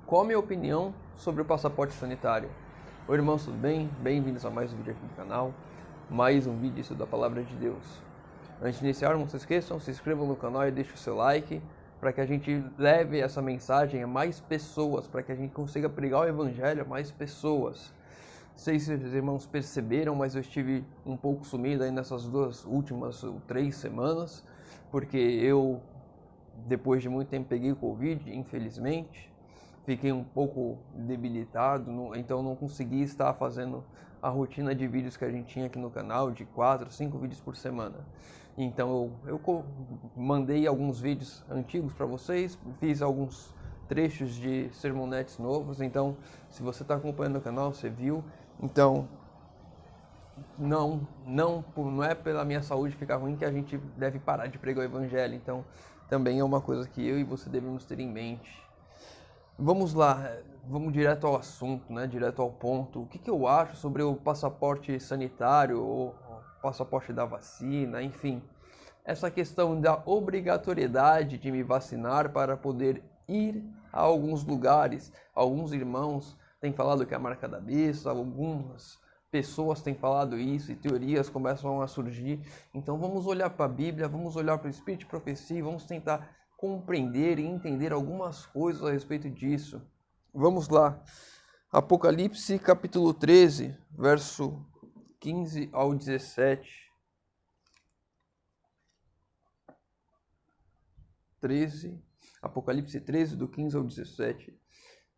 Qual a minha opinião sobre o passaporte sanitário? Oi irmãos, tudo bem? Bem-vindos a mais um vídeo aqui do canal, mais um vídeo da Palavra de Deus. Antes de iniciar, não se esqueçam, se inscrevam no canal e deixem o seu like, para que a gente leve essa mensagem a mais pessoas, para que a gente consiga pregar o Evangelho a mais pessoas. Não sei se os irmãos perceberam, mas eu estive um pouco sumido aí nessas últimas 3 semanas, porque eu, depois de muito tempo, peguei o Covid, infelizmente. Fiquei um pouco debilitado, então não consegui estar fazendo a rotina de vídeos que a gente tinha aqui no canal, de 4, 5 vídeos por semana. Então eu mandei alguns vídeos antigos para vocês, fiz alguns trechos de sermonetes novos, então se você está acompanhando o canal, você viu. Então não é pela minha saúde ficar ruim que a gente deve parar de pregar o Evangelho, então também é uma coisa que eu e você devemos ter em mente. Vamos lá, vamos direto ao assunto, né? Direto ao ponto. O que eu acho sobre o passaporte sanitário, ou passaporte da vacina, enfim. Essa questão da obrigatoriedade de me vacinar para poder ir a alguns lugares. Alguns irmãos têm falado que é a marca da besta, algumas pessoas têm falado isso e teorias começam a surgir. Então vamos olhar para a Bíblia, vamos olhar para o Espírito de Profecia, vamos tentar compreender e entender algumas coisas a respeito disso. Vamos lá. Apocalipse capítulo 13, verso 15 ao 17. 13, Apocalipse 13, do 15 ao 17.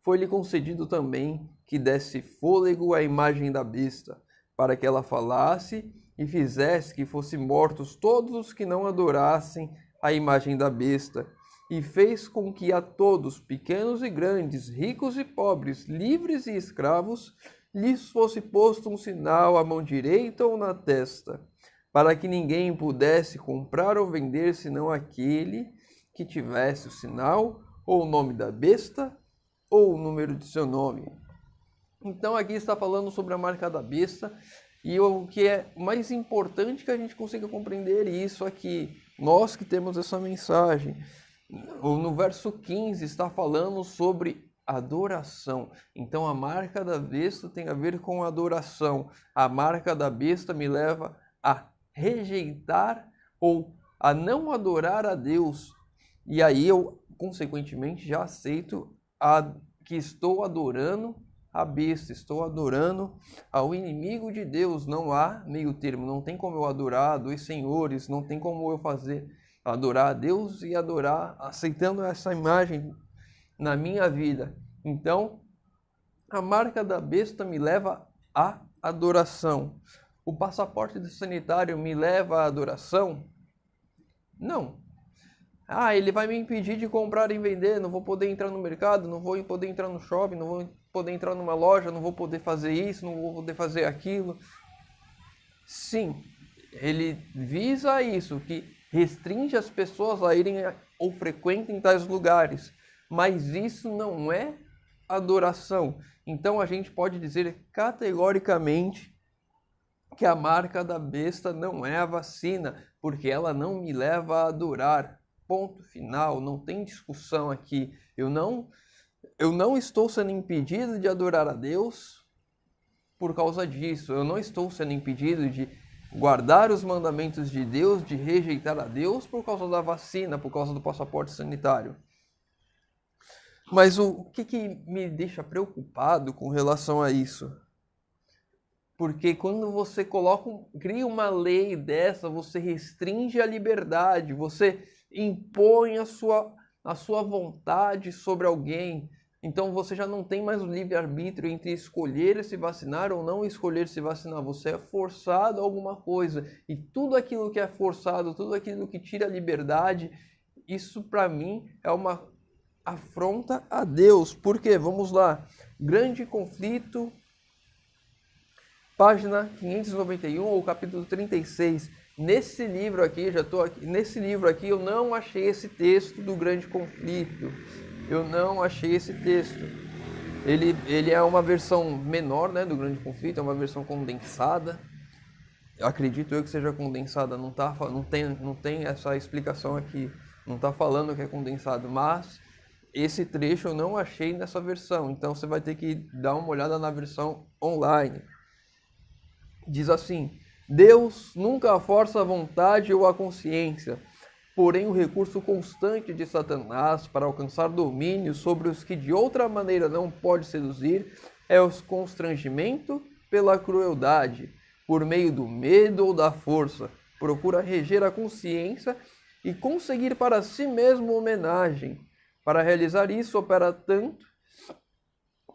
Foi-lhe concedido também que desse fôlego à imagem da besta, para que ela falasse e fizesse que fossem mortos todos os que não adorassem a imagem da besta, e fez com que a todos, pequenos e grandes, ricos e pobres, livres e escravos, lhes fosse posto um sinal à mão direita ou na testa, para que ninguém pudesse comprar ou vender senão aquele que tivesse o sinal, ou o nome da besta, ou o número de seu nome. Então aqui está falando sobre a marca da besta, e o que é mais importante que a gente consiga compreender isso aqui, nós que temos essa mensagem. No verso 15 está falando sobre adoração. Então a marca da besta tem a ver com adoração. A marca da besta me leva a rejeitar ou a não adorar a Deus. E aí eu, consequentemente, já aceito que estou adorando a besta, estou adorando ao inimigo de Deus. Não há meio termo, não tem como eu adorar dois senhores, não tem como eu adorar a Deus e adorar aceitando essa imagem na minha vida. Então, a marca da besta me leva à adoração. O passaporte sanitário me leva à adoração? Não. Ele vai me impedir de comprar e vender, não vou poder entrar no mercado, não vou poder entrar no shopping, não vou poder entrar numa loja, não vou poder fazer isso, não vou poder fazer aquilo. Sim, ele visa isso, que restringe as pessoas a irem ou frequentem tais lugares. Mas isso não é adoração. Então a gente pode dizer categoricamente que a marca da besta não é a vacina, porque ela não me leva a adorar. Ponto final, não tem discussão aqui. Eu não estou sendo impedido de adorar a Deus por causa disso. Eu não estou sendo impedido de guardar os mandamentos de Deus, de rejeitar a Deus por causa da vacina, por causa do passaporte sanitário. Mas o que me deixa preocupado com relação a isso? Porque quando você cria uma lei dessa, você restringe a liberdade, você impõe a sua vontade sobre alguém. Então você já não tem mais o livre-arbítrio entre escolher se vacinar ou não escolher se vacinar. Você é forçado a alguma coisa. E tudo aquilo que é forçado, tudo aquilo que tira a liberdade, isso para mim é uma afronta a Deus. Por quê? Vamos lá. Grande Conflito, página 591 ou capítulo 36. Nesse livro aqui, nesse livro aqui eu não achei esse texto do Grande Conflito. Eu não achei esse texto. Ele é uma versão menor, né, do Grande Conflito, é uma versão condensada. Eu acredito eu que seja condensada, não tem essa explicação aqui, não está falando que é condensado, mas esse trecho eu não achei nessa versão, então você vai ter que dar uma olhada na versão online. Diz assim: Deus nunca força a vontade ou a consciência, porém o recurso constante de Satanás para alcançar domínio sobre os que de outra maneira não pode seduzir é o constrangimento pela crueldade, por meio do medo ou da força. Procura reger a consciência e conseguir para si mesmo homenagem. Para realizar isso, opera tanto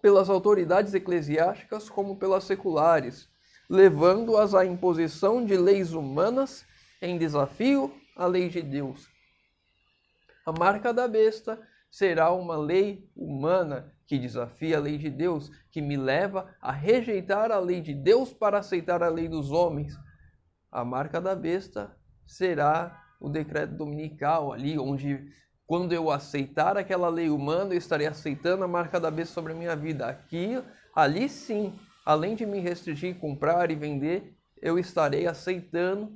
pelas autoridades eclesiásticas como pelas seculares, levando-as à imposição de leis humanas em desafio à lei de Deus. A marca da besta será uma lei humana que desafia a lei de Deus, que me leva a rejeitar a lei de Deus para aceitar a lei dos homens. A marca da besta será o decreto dominical, ali onde, quando eu aceitar aquela lei humana, eu estarei aceitando a marca da besta sobre a minha vida. Ali sim, além de me restringir, comprar e vender, eu estarei aceitando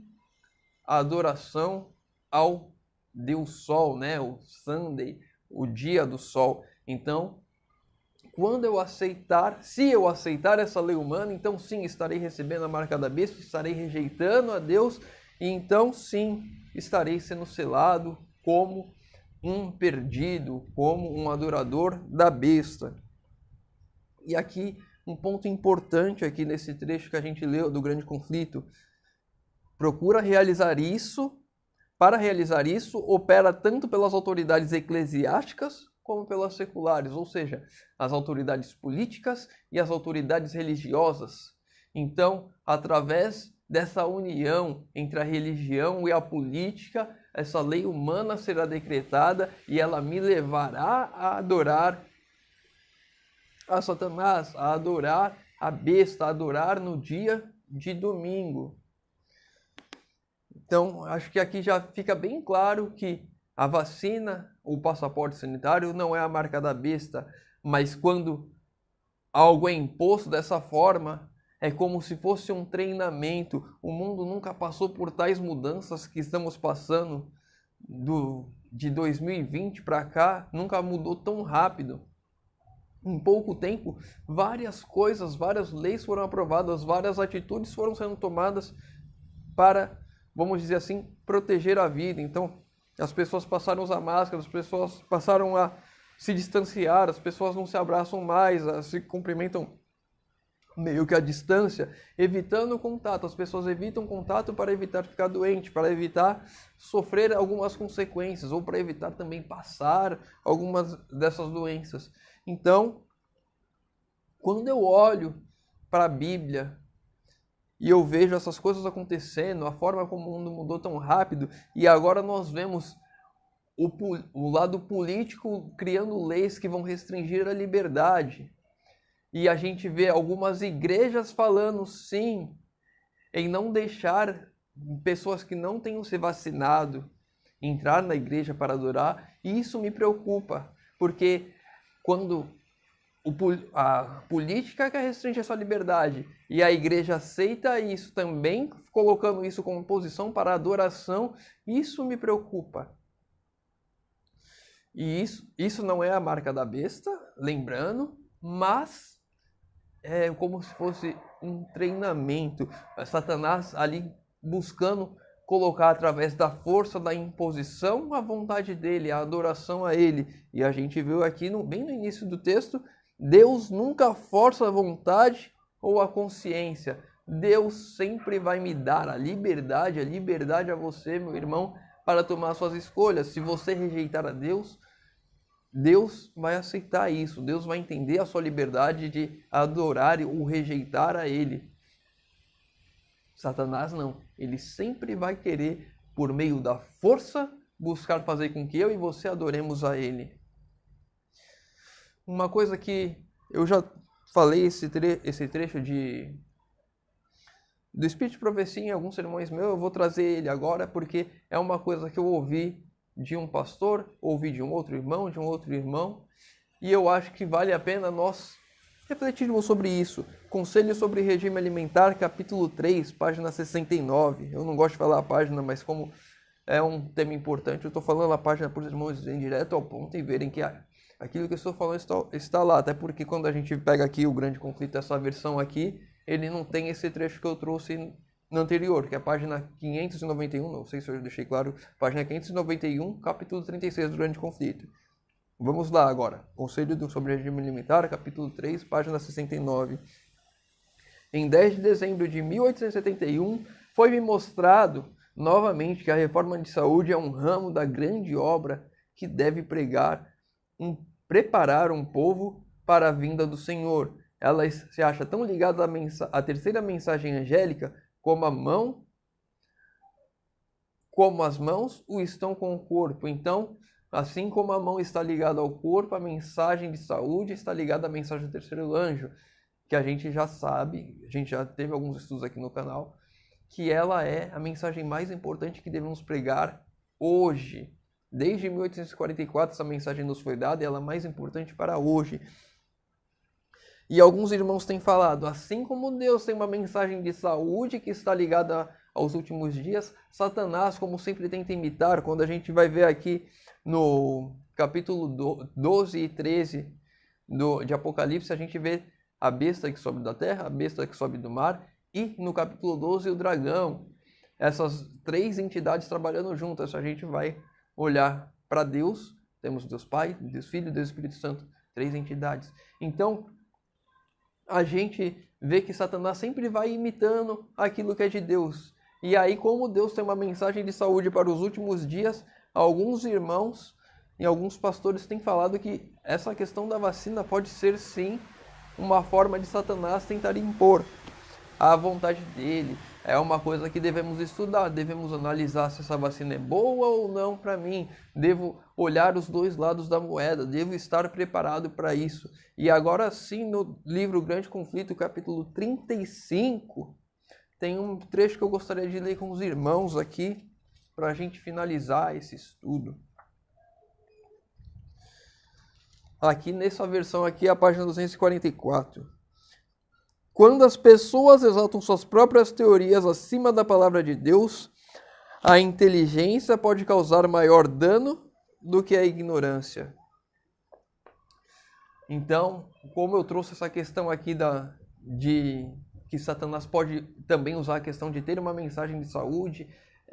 a adoração ao Deus Sol, né? O Sunday, o dia do Sol. Então, quando eu aceitar, se eu aceitar essa lei humana, então sim, estarei recebendo a marca da besta, estarei rejeitando a Deus, e então sim, estarei sendo selado como um perdido, como um adorador da besta. E aqui, um ponto importante aqui nesse trecho que a gente leu do grande conflito: procura realizar isso. Para realizar isso, opera tanto pelas autoridades eclesiásticas como pelas seculares, ou seja, as autoridades políticas e as autoridades religiosas. Então, através dessa união entre a religião e a política, essa lei humana será decretada e ela me levará a adorar a Satanás, a adorar a besta, a adorar no dia de domingo. Então, acho que aqui já fica bem claro que a vacina, o passaporte sanitário, não é a marca da besta, mas quando algo é imposto dessa forma, é como se fosse um treinamento. O mundo nunca passou por tais mudanças que estamos passando de 2020 para cá, nunca mudou tão rápido. Em pouco tempo, várias coisas, várias leis foram aprovadas, várias atitudes foram sendo tomadas para, vamos dizer assim, proteger a vida. Então, as pessoas passaram a usar máscara, as pessoas passaram a se distanciar, as pessoas não se abraçam mais, se cumprimentam meio que à distância, evitando contato. As pessoas evitam contato para evitar ficar doente, para evitar sofrer algumas consequências, ou para evitar também passar algumas dessas doenças. Então, quando eu olho para a Bíblia e eu vejo essas coisas acontecendo, a forma como o mundo mudou tão rápido, e agora nós vemos o lado político criando leis que vão restringir a liberdade. E a gente vê algumas igrejas falando sim em não deixar pessoas que não tenham se vacinado entrar na igreja para adorar. E isso me preocupa, porque quando a política quer restringir a sua liberdade e a igreja aceita isso também, colocando isso como posição para adoração, isso me preocupa. E isso não é a marca da besta, lembrando, mas é como se fosse um treinamento. Satanás ali buscando colocar através da força da imposição a vontade dele, a adoração a ele. E a gente viu aqui bem no início do texto, Deus nunca força a vontade ou a consciência. Deus sempre vai me dar a liberdade a você, meu irmão, para tomar suas escolhas. Se você rejeitar a Deus, Deus vai aceitar isso. Deus vai entender a sua liberdade de adorar ou rejeitar a Ele. Satanás não. Ele sempre vai querer, por meio da força, buscar fazer com que eu e você adoremos a Ele. Uma coisa que eu já falei esse trecho do Espírito de Profecia em alguns sermões meus, eu vou trazer ele agora porque é uma coisa que eu ouvi de um pastor, ouvi de um outro irmão, e eu acho que vale a pena nós refletirmos sobre isso. Conselho sobre regime alimentar, capítulo 3, página 69. Eu não gosto de falar a página, mas como é um tema importante, eu estou falando a página para os irmãos irem direto ao ponto e verem que Aquilo que eu estou falando está lá, até porque quando a gente pega aqui o Grande Conflito, essa versão aqui, ele não tem esse trecho que eu trouxe no anterior, que é a página 591, não sei se eu deixei claro, página 591, capítulo 36 do Grande Conflito. Vamos lá agora. Conselho sobre regime militar, capítulo 3, página 69. Em 10 de dezembro de 1871, foi-me mostrado novamente que a reforma de saúde é um ramo da grande obra que deve preparar um povo para a vinda do Senhor. Ela se acha tão ligada à terceira mensagem angélica como as mãos o estão com o corpo. Então, assim como a mão está ligada ao corpo, a mensagem de saúde está ligada à mensagem do terceiro anjo, que a gente já sabe, a gente já teve alguns estudos aqui no canal, que ela é a mensagem mais importante que devemos pregar hoje. Desde 1844 essa mensagem nos foi dada e ela é mais importante para hoje. E alguns irmãos têm falado, assim como Deus tem uma mensagem de saúde que está ligada aos últimos dias, Satanás, como sempre, tenta imitar. Quando a gente vai ver aqui no capítulo 12 e 13 de Apocalipse, a gente vê a besta que sobe da terra, a besta que sobe do mar, e no capítulo 12 o dragão. Essas três entidades trabalhando juntas. A gente vai olhar para Deus, temos Deus Pai, Deus Filho e Deus Espírito Santo, três entidades. Então, a gente vê que Satanás sempre vai imitando aquilo que é de Deus. E aí, como Deus tem uma mensagem de saúde para os últimos dias, alguns irmãos e alguns pastores têm falado que essa questão da vacina pode ser, sim, uma forma de Satanás tentar impor a vontade dele. É uma coisa que devemos estudar, devemos analisar se essa vacina é boa ou não para mim. Devo olhar os dois lados da moeda, devo estar preparado para isso. E agora sim, no livro Grande Conflito, capítulo 35, tem um trecho que eu gostaria de ler com os irmãos aqui, para a gente finalizar esse estudo. Aqui nessa versão aqui, a página 244. Quando as pessoas exaltam suas próprias teorias acima da palavra de Deus, a inteligência pode causar maior dano do que a ignorância. Então, como eu trouxe essa questão aqui de que Satanás pode também usar a questão de ter uma mensagem de saúde,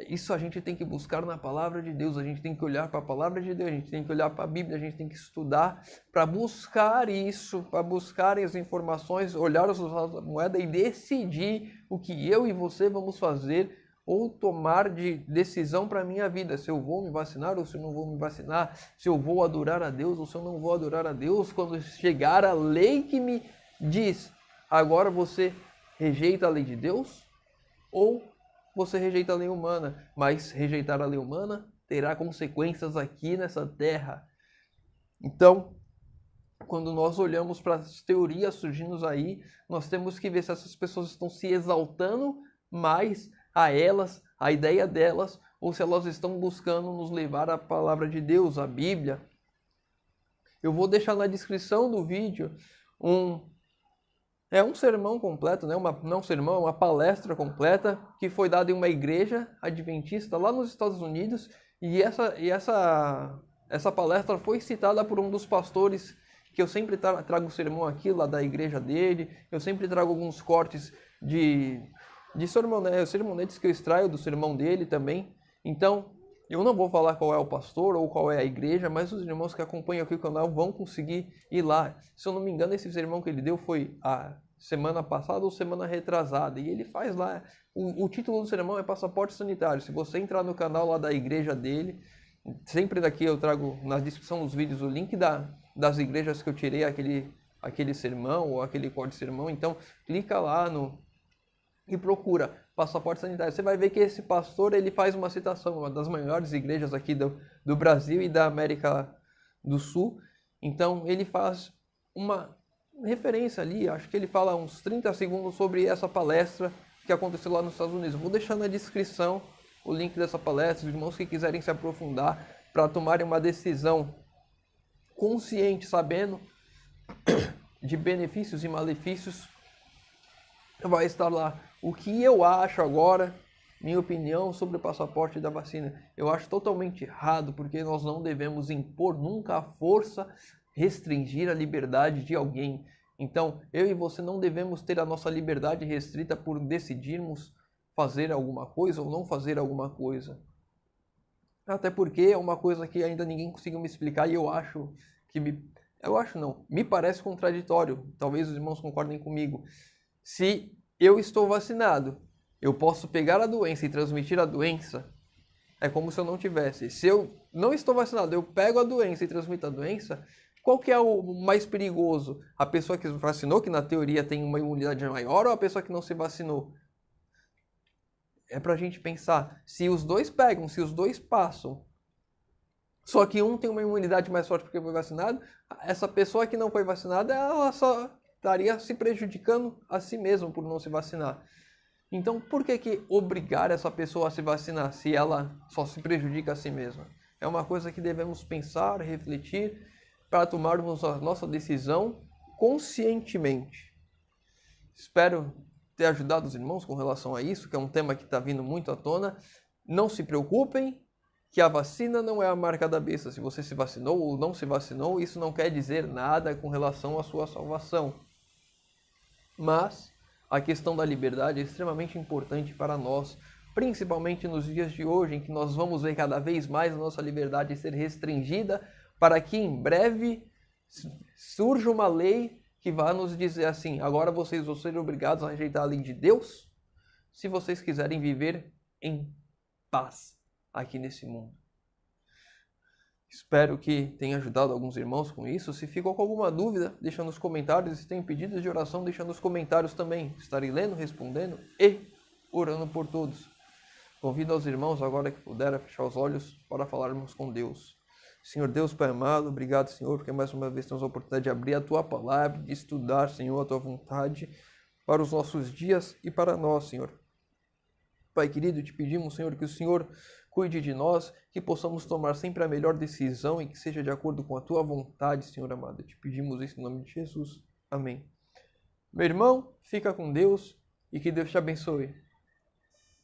isso a gente tem que buscar na palavra de Deus, a gente tem que olhar para a palavra de Deus, a gente tem que olhar para a Bíblia, a gente tem que estudar para buscar isso, para buscar as informações, olhar os lados da moeda e decidir o que eu e você vamos fazer ou tomar de decisão para a minha vida, se eu vou me vacinar ou se eu não vou me vacinar, se eu vou adorar a Deus ou se eu não vou adorar a Deus, quando chegar a lei que me diz, agora você rejeita a lei de Deus ou você rejeita a lei humana, mas rejeitar a lei humana terá consequências aqui nessa terra. Então, quando nós olhamos para as teorias surgindo aí, nós temos que ver se essas pessoas estão se exaltando mais a elas, a ideia delas, ou se elas estão buscando nos levar à palavra de Deus, à Bíblia. Eu vou deixar na descrição do vídeo um sermão completo, né? Uma palestra completa que foi dada em uma igreja adventista lá nos Estados Unidos e essa palestra foi citada por um dos pastores que eu sempre trago o sermão aqui lá da igreja dele, eu sempre trago alguns cortes de sermonetes que eu extraio do sermão dele também. Então, eu não vou falar qual é o pastor ou qual é a igreja, mas os irmãos que acompanham aqui o canal vão conseguir ir lá. Se eu não me engano, esse sermão que ele deu foi a semana passada ou semana retrasada. E ele faz lá, o título do sermão é Passaporte Sanitário. Se você entrar no canal lá da igreja dele, sempre daqui eu trago na descrição dos vídeos o link das igrejas que eu tirei aquele sermão ou aquele corte de sermão. Então, clica lá e procura Passaporte Sanitário. Você vai ver que esse pastor ele faz uma citação, uma das maiores igrejas aqui do Brasil e da América do Sul. Então, ele faz uma referência ali, acho que ele fala uns 30 segundos sobre essa palestra que aconteceu lá nos Estados Unidos. Vou deixar na descrição o link dessa palestra, os irmãos que quiserem se aprofundar para tomarem uma decisão consciente, sabendo de benefícios e malefícios, vai estar lá. O que eu acho agora, minha opinião sobre o passaporte da vacina, eu acho totalmente errado, porque nós não devemos impor nunca a força restringir a liberdade de alguém. Então, eu e você não devemos ter a nossa liberdade restrita por decidirmos fazer alguma coisa ou não fazer alguma coisa. Até porque é uma coisa que ainda ninguém conseguiu me explicar e eu acho que me parece contraditório. Talvez os irmãos concordem comigo. Se eu estou vacinado, eu posso pegar a doença e transmitir a doença, é como se eu não tivesse. Se eu não estou vacinado, eu pego a doença e transmito a doença, qual que é o mais perigoso? A pessoa que vacinou, que na teoria tem uma imunidade maior, ou a pessoa que não se vacinou? É pra gente pensar, se os dois pegam, se os dois passam, só que um tem uma imunidade mais forte porque foi vacinado, essa pessoa que não foi vacinada, ela só estaria se prejudicando a si mesma por não se vacinar. Então, por que obrigar essa pessoa a se vacinar se ela só se prejudica a si mesma? É uma coisa que devemos pensar, refletir, para tomarmos a nossa decisão conscientemente. Espero ter ajudado os irmãos com relação a isso, que é um tema que está vindo muito à tona. Não se preocupem, que a vacina não é a marca da besta. Se você se vacinou ou não se vacinou, isso não quer dizer nada com relação à sua salvação. Mas a questão da liberdade é extremamente importante para nós, principalmente nos dias de hoje, em que nós vamos ver cada vez mais a nossa liberdade ser restringida, para que em breve surja uma lei que vá nos dizer assim: agora vocês vão ser obrigados a rejeitar a lei de Deus, se vocês quiserem viver em paz aqui nesse mundo. Espero que tenha ajudado alguns irmãos com isso. Se ficou com alguma dúvida, deixa nos comentários. Se tem pedidos de oração, deixa nos comentários também. Estarei lendo, respondendo e orando por todos. Convido aos irmãos, agora que puder, a fechar os olhos para falarmos com Deus. Senhor Deus, Pai amado, obrigado, Senhor, porque mais uma vez temos a oportunidade de abrir a Tua Palavra, de estudar, Senhor, a Tua vontade para os nossos dias e para nós, Senhor. Pai querido, te pedimos, Senhor, que o Senhor cuide de nós, que possamos tomar sempre a melhor decisão e que seja de acordo com a Tua vontade, Senhor amado. Te pedimos isso em nome de Jesus. Amém. Meu irmão, fica com Deus e que Deus te abençoe.